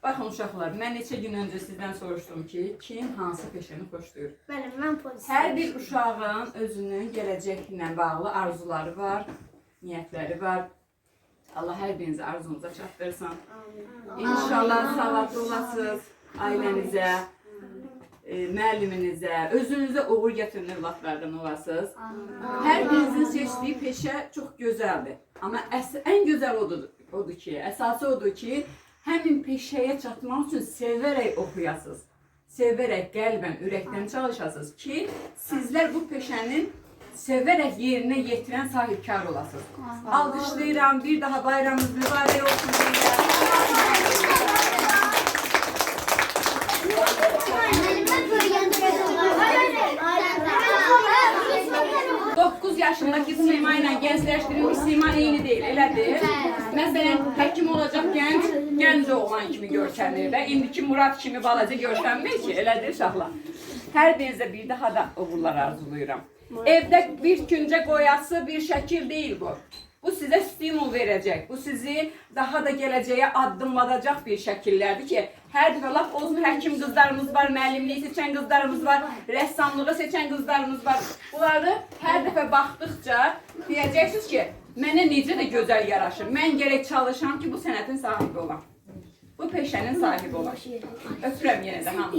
Baxın uşaqlar, mən neçə gün öncə sizdən soruşdum ki, kim hansı peşəni xoşlayır? Mən polis. Hər bir uşağın özünün gələcəklə bağlı arzuları var, niyyətləri var. Allah hər birinizi arzunuza çatdırsın. İnşallah savadlı olasınız ailənizə, müəlliminizə, özünüzə uğur gətirən övladlardan olasınız. Hər birinizin seçdiyi peşə çox gözəldir. Amma ən gözəl odur ki, əsası odur ki, həmin peşəyə çatmaq üçün sevərək oxuyasınız. Sevərək, qəlbən, ürəkdən çalışasınız ki, sizlər bu peşənin sevərək yerinə yetirən sahibkar olasınız. Alqışlayıram, bir daha bayramınız mübarək olsun. 9 yaşındaki Sima ilə gəncləşdirilmiş Sima eyni deyil, elədir. Məsələn, həkim olacaq gənc oğlan kimi görkəmlir də, indiki Murad kimi balaca görkəmlir ki, elədir uşaqlar. Hər birinizə bir daha da uğurlar arzulayıram. Evdə bir küncə qoyası bir şəkil deyil bu. Bu sizə stimul verəcək, bu sizi daha da gələcəyə addımladacaq bir şəkillərdir ki, hər dəfə laf olsun həkim qızlarımız var, müəllimliyi seçən qızlarımız var, rəssamlığı seçən qızlarımız var. Bunları hər dəfə baxdıqca deyəcəksiniz ki, mənə necə də gözəl yaraşır, mən gərək çalışam ki, bu sənətin sahibi olam. Bu peşənin sahibi olam. Öpürəm yenə də hamı.